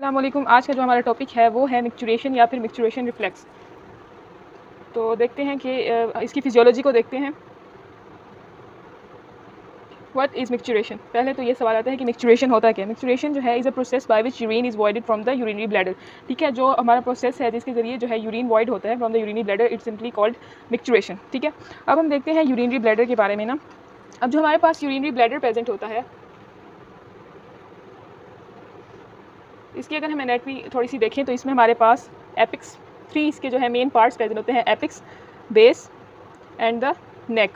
अस्सलामुअलैकुम। आज का जो हमारा टॉपिक है वो है मिक्चुरेशन या फिर मिक्चुरेशन रिफ्लेक्स। तो देखते हैं कि इसकी फिजियोलॉजी को देखते हैं। What is micturition? पहले तो ये सवाल आता है कि मिक्चुरेशन होता क्या है। मिक्चुरेशन जो है is a process by which urine is voided from the urinary bladder. ठीक है, जो हमारा प्रोसेस है जिसके ज़रिए जो है यूरिन वॉइड होता है from the urinary bladder, it's simply called micturition. ठीक है, अब हम देखते हैं यूरिनरी ब्लैडर के बारे में ना। अब जो हमारे पास यूरिनरी ब्लैडर प्रेजेंट होता है, इसकी अगर हम एनाटॉमी थोड़ी सी देखें तो इसमें हमारे पास एपिक्स 3 इसके जो है मेन पार्ट्स प्रेजेंट होते हैं, apex, base and the neck.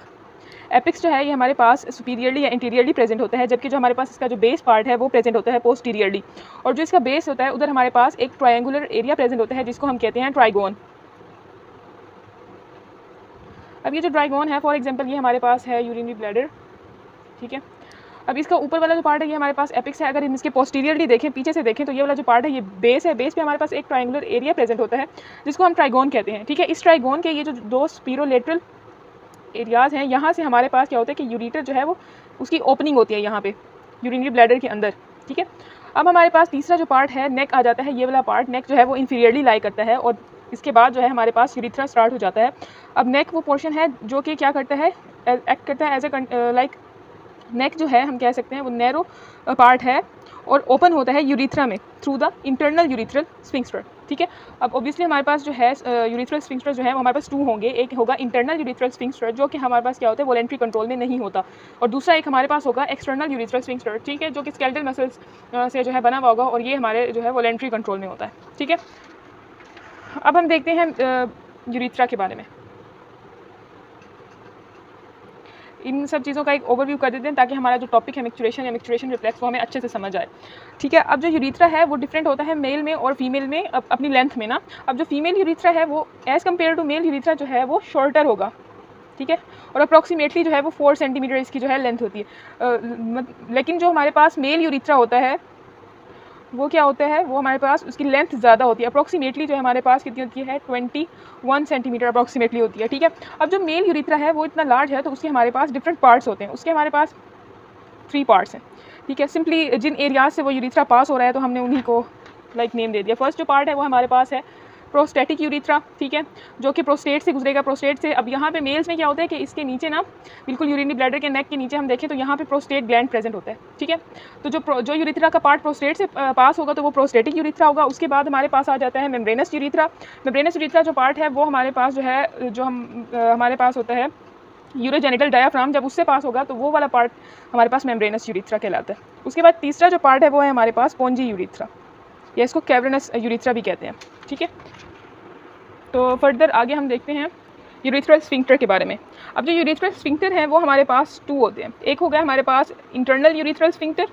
Apex जो है ये हमारे पास सुपीरियरली या इंटीरियरली प्रेजेंट होता है, जबकि जो हमारे पास इसका जो बेस पार्ट है वो प्रेजेंट होता है पोस्टीरियरली। और जो इसका बेस होता है उधर हमारे पास एक ट्रायंगुलर एरिया प्रेजेंट होता है जिसको हम कहते हैं ट्राइगोन। अब ये जो ट्राइगोन है, फॉर एग्जांपल ये हमारे पास है यूरिनरी ब्लैडर। ठीक है, अब इसका ऊपर वाला जो पार्ट है ये हमारे पास एपिक्स है। अगर हम इसके पोस्टीरियरली देखें, पीछे से देखें, तो ये वाला जो पार्ट है ये बेस है। बेस पे हमारे पास एक ट्रायंगुलर एरिया प्रेजेंट होता है जिसको हम ट्राइगोन कहते हैं। ठीक है, इस ट्राइगोन के ये जो दो स्पीरोलेटरल एरियाज़ हैं, यहाँ से हमारे पास क्या होता है कि यूरिटर जो है वो उसकी ओपनिंग होती है यहाँ पे यूरिनरी ब्लैडर के अंदर। ठीक है, अब हमारे पास तीसरा जो पार्ट है नेक आ जाता है। ये वाला पार्ट नेक जो है वो इंफीरियरली लाई करता है और इसके बाद जो है हमारे पास यूरिथ्रा स्टार्ट हो जाता है। अब नेक वो पोर्शन है जो कि क्या करता है, एक्ट करता है एज ए लाइक नेक जो है हम कह सकते हैं वो नैरो पार्ट है और ओपन होता है यूरिथ्रा में through the internal urethral sphincter. ठीक है, अब ऑब्वियसली हमारे पास जो है यूरिथ्रल स्फिंक्टर जो है वो हमारे पास 2 होंगे। एक होगा इंटरनल यूरिथ्रल स्फिंक्टर जो कि हमारे पास क्या होता है वॉलेंट्री कंट्रोल में नहीं होता, और दूसरा एक हमारे पास होगा एक्सटर्नल यूरिथ्रल स्फिंक्टर। ठीक है, जो कि स्केलेटल मसल्स से जो है बना हुआ होगा और ये हमारे जो है वॉलेंट्री कंट्रोल में होता है। ठीक है, अब हम देखते हैं यूरिथ्रा के बारे में। इन सब चीज़ों का एक ओवरव्यू कर देते हैं ताकि हमारा जो टॉपिक है मिक्चुरेशन या मिक्चुरेशन रिफ्लेक्स वो हमें अच्छे से समझ आए। ठीक है, अब जो यूरिथ्रा है वो डिफरेंट होता है मेल में और फीमेल में अपनी लेंथ में ना। अब जो फीमेल यूरिथ्रा है वो as compare to male urethra जो है वो शॉर्टर होगा। ठीक है, और अप्रॉक्सीमेटली जो है वो 4 सेंटीमीटर इसकी जो है लेंथ होती है। लेकिन जो हमारे पास मेल यूरिथ्रा होता है वो क्या होता है, वो हमारे पास उसकी लेंथ ज़्यादा होती है। अप्रॉक्सीमेटली जो हमारे पास कितनी होती है 21 सेंटीमीटर अप्रॉक्सीमेटली होती है। ठीक है, अब जो मेल यूरिथ्रा है वो इतना लार्ज है तो उसके हमारे पास डिफरेंट पार्ट्स होते हैं। उसके हमारे पास 3 पार्ट्स हैं। ठीक है, सिंपली जिन एरियाज से वो यूरिथ्रा पास हो रहा है तो हमने उन्हीं को नेम दे दिया। फर्स्ट जो पार्ट है वो हमारे पास है प्रोस्टेटिक यूरिथ्रा। ठीक है, जो कि प्रोस्टेट से गुजरेगा। प्रोस्टेट से अब यहाँ पे मेल्स में क्या होता है कि इसके नीचे ना बिल्कुल यूरिनरी ब्लैडर के नेक के नीचे हम देखें तो यहाँ पे प्रोस्टेट ग्लैंड प्रेजेंट होता है। ठीक है, तो जो यूरिथ्रा का पार्ट प्रोस्टेट से पास होगा तो वो प्रोस्टेटिक यूरिथ्रा होगा। उसके बाद हमारे पास आ जाता है मेम्ब्रेनस यूरिथ्रा। मेम्ब्रेनस यूरिथ्रा जो पार्ट है वो हमारे पास जो है हमारे पास होता है यूरोजेनिटल डायाफ्राम। जब उससे पास होगा तो वो वाला पार्ट हमारे पास मेम्ब्रेनस यूरिथ्रा कहलाता है। उसके बाद तीसरा जो पार्ट है वो है हमारे पास पोंजी यूरिथ्रा, या इसको कैवर्नस यूरिथ्रा भी कहते हैं। ठीक है, तो फर्दर आगे हम देखते हैं यूरिथ्रल स्फिंक्टर के बारे में। अब जो यूरिथ्रल स्फिंक्टर है वो हमारे पास 2 होते हैं। एक हो गया हमारे पास इंटरनल यूरिथ्रल स्फिंक्टर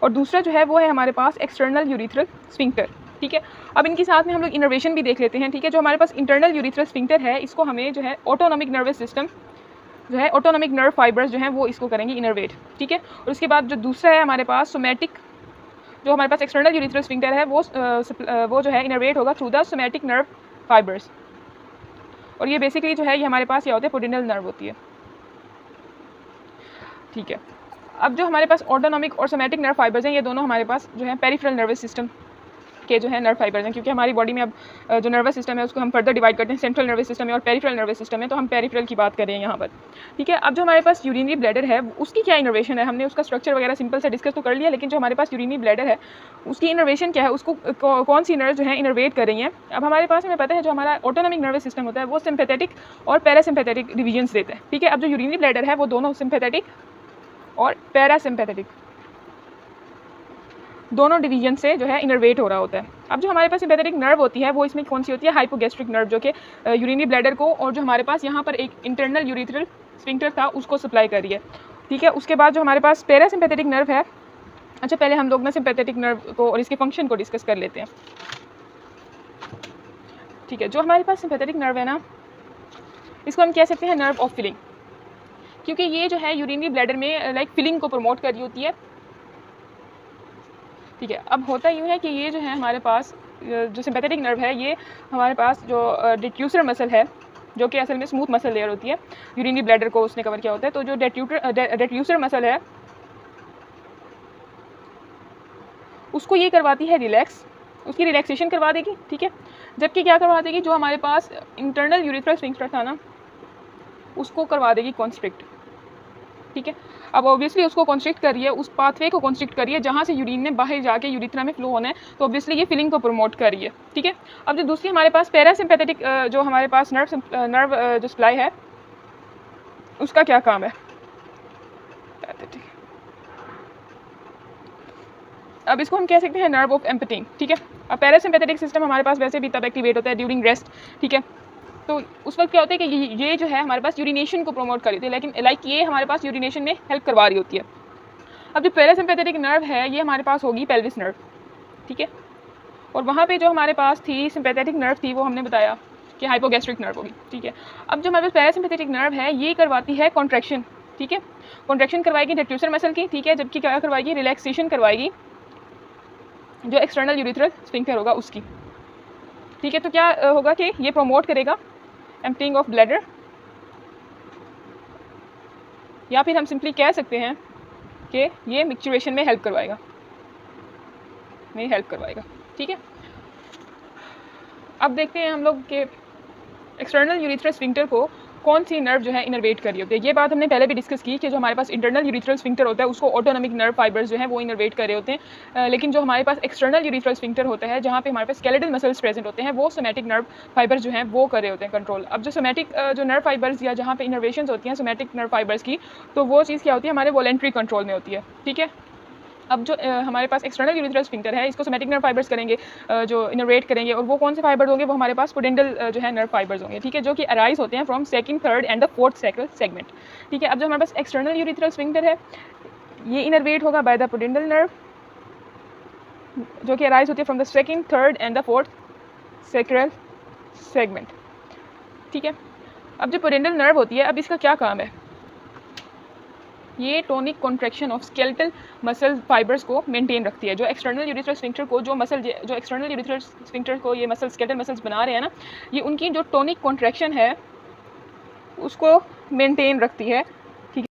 और दूसरा जो है वो है हमारे पास एक्सटर्नल यूरिथ्रल स्फिंक्टर। ठीक है, अब इनके साथ में हम लोग इनर्वेशन भी देख लेते हैं। ठीक है, जो हमारे पास इंटरनल यूरिथ्रल स्फिंक्टर है इसको हमें जो है ऑटोनॉमिक नर्वस सिस्टम जो है ऑटोनॉमिक नर्व फाइबर्स जो हैं वो इसको करेंगे इनर्वेट। ठीक है, और उसके बाद जो दूसरा है हमारे पास सोमैटिक, जो हमारे पास एक्सटर्नल यूरिथ्रल स्फिंक्टर है वो जो है इनर्वेट होगा through the somatic nerve fibres. और ये बेसिकली जो है ये हमारे पास क्या होता है पोडिनल नर्व होती है। ठीक है, अब जो हमारे पास ऑटोनॉमिक और सोमैटिक नर्व फाइबर्स हैं ये दोनों हमारे पास जो है पेरिफेरल नर्वस सिस्टम के जो है नर्व फाइबर्स हैं, क्योंकि हमारी बॉडी में अब जो नर्वस सिस्टम है उसको हम फर्दर डिवाइड करते हैं सेंट्रल नर्वस सिस्टम है और पेरिफेरल नर्वस सिस्टम है, तो हम पेरिफेरल की बात करें यहाँ पर। ठीक है, अब जो हमारे पास यूरिनरी ब्लैडर है उसकी क्या इनर्वेशन है, हमने उसका स्ट्रक्चर वगैरह सिंपल से डिस्कस तो कर लिया, लेकिन जो हमारे पास यूरिनरी ब्लैडर है उसकी इनर्वेशन क्या है, उसको कौन सी नर्व जो है इनर्वेट कर रही हैं। अब हमारे पास हमें पता है जो हमारा ऑटोनॉमिक नर्वस सिस्टम होता है वो सिंपैथेटिक और पैरासिम्पैथेटिक डिवीजन्स देता है। ठीक है, अब जो यूरिनरी ब्लैडर है वो दोनों सिंपैथेटिक और पैरासिम्पैथेटिक दोनों डिवीजन से जो है इनर्वेट हो रहा होता है। अब जो हमारे पास सिंपैथेटिक नर्व होती है वो इसमें कौन सी होती है, हाइपोगैस्ट्रिक नर्व, जो कि यूरिनरी ब्लैडर को और जो हमारे पास यहाँ पर एक इंटरनल यूरिथ्रल स्फिंक्टर था उसको सप्लाई कर रही है। ठीक है, उसके बाद जो हमारे पास पैरासिम्पैथेटिक नर्व है, अच्छा पहले हम लोग ना सिंपैथेटिक नर्व को और इसके फंक्शन को डिस्कस कर लेते हैं। ठीक है, जो हमारे पास सिंपैथेटिक नर्व है ना इसको हम कह सकते हैं नर्व ऑफ फीलिंग, क्योंकि ये जो है यूरिनरी ब्लैडर में फीलिंग को प्रमोट कर रही होती है। ठीक है, अब होता यूँ है कि ये जो है हमारे पास जो सिंपैथेटिक नर्व है ये हमारे पास जो डेट्यूसर मसल है जो कि असल में स्मूथ मसल लेयर होती है, यूरिनरी ब्लैडर को उसने कवर किया होता है। तो जो डेट्यूसर मसल है उसको ये करवाती है रिलैक्स उसकी रिलैक्सेशन करवा देगी, ठीक है। जबकि क्या करवा देगी, जो हमारे पास इंटरनल यूरिथ्रल स्फिंक्टर था ना, उसको करवा देगी कॉन्स्ट्रिक्ट, ठीक है। अब ऑब्वियसली उसको कॉन्स्ट्रिक्ट करिए, उस पाथवे को कॉन्स्ट्रिक्ट करिए जहाँ से यूरिन ने बाहर जाके यूरिथ्रा में फ्लो होना है, तो ऑब्वियसली ये फिलिंग को प्रमोट करिए, ठीक है। अब जो दूसरी हमारे पास पैरासिम्पैथेटिक जो हमारे पास नर्व जो सप्लाई है, उसका क्या काम है, अब इसको हम कह सकते हैं नर्व ऑफ एम्पैथिंग, ठीक है। अब पैरासिम्पैथेटिक सिस्टम हमारे पास वैसे भी तब एक्टिवेट होता है ड्यूरिंग रेस्ट, ठीक है। तो उस वक्त क्या होता है कि ये जो है हमारे पास यूरिनेशन को प्रमोट कर रही होती है, लेकिन ये हमारे पास यूरिनेशन में हेल्प करवा रही होती है। अब जो पैरासिम्पैथेटिक नर्व है ये हमारे पास होगी पेल्विस नर्व, ठीक है। और वहाँ पे जो हमारे पास थी सिम्पैथेटिक नर्व थी, वो हमने बताया कि हाइपोगैस्ट्रिक नर्व होगी, ठीक है। अब जो हमारे पास पैरासिम्पैथेटिक नर्व है ये करवाती है कॉन्ट्रैक्शन, ठीक है। कॉन्ट्रैक्शन करवाएगी डेट्यूसर मसल की, ठीक है। जबकि क्या करवाएगी, रिलैक्सेशन करवाएगी जो एक्सटर्नल यूरिथ्रल स्फिंक्टर होगा उसकी, ठीक है। तो क्या होगा कि ये प्रमोट करेगा एम्प्टिंग ऑफ ब्लैडर, या फिर हम सिंपली कह सकते हैं कि ये मिक्चुरेशन में हेल्प करवाएगा, ठीक है। अब देखते हैं हम लोग कि एक्सटर्नल यूरिथ्रल स्फिंक्टर को कौन सी नर्व जो है इनर्वेट कर रही होती है। ये बात हमने पहले भी डिस्कस की कि जो हमारे पास इंटरनल यूरिथ्रल स्फिंक्टर होता है उसको ऑटोनॉमिक नर्व फाइबर्स जो हैं वो इनर्वेट कर रहे होते हैं, लेकिन जो हमारे पास एक्सटर्नल यूरिथ्रल स्फिंक्टर होता है जहाँ पे हमारे पास स्केलेटल मसल्स प्रेजेंट होते हैं, वो सोमैटिक नर्व फाइबर्स जो हैं वो कर रहे होते हैं कंट्रोल। अब जो सोमैटिक जो नर्व फाइबर्स या जहाँ पे इनर्वेशंस होती हैं सोमैटिक नर्व फाइबर्स की, तो वो चीज़ क्या होती है, हमारे वॉलेंट्री कंट्रोल में होती है, ठीक है। अब जो हमारे पास एक्सटर्नल यूरिथ्रल स्फिंक्टर है इसको सोमैटिक नर्व फाइबर्स करेंगे, जो इनर्वेट करेंगे, और वो कौन से फाइबर्स होंगे, वो हमारे पास पोडेंडल जो है नर्व फाइबर्स होंगे, ठीक है, जो कि अराइज होते हैं from second, third and the fourth sacral segment, ठीक है। अब जो हमारे पास एक्सटर्नल यूरिथ्रल स्फिंक्टर है ये इनर्वेट होगा बाय द पोडेंडल नर्व, जो कि अराइज होती है from the second, third and the fourth sacral segment, ठीक है। अब जो पोडेंडल नर्व होती है, अब इसका क्या काम है, ये tonic contraction of skeletal muscle fibres को मेंटेन रखती है। जो एक्सटर्नल यूरिथ्रल स्फिंक्टर को जो एक्सटर्नल यूरिथ्रल स्फिंक्टर को ये मसल स्केलेटल मसल्स बना रहे हैं ना, ये उनकी जो टोनिक कॉन्ट्रैक्शन है उसको मेंटेन रखती है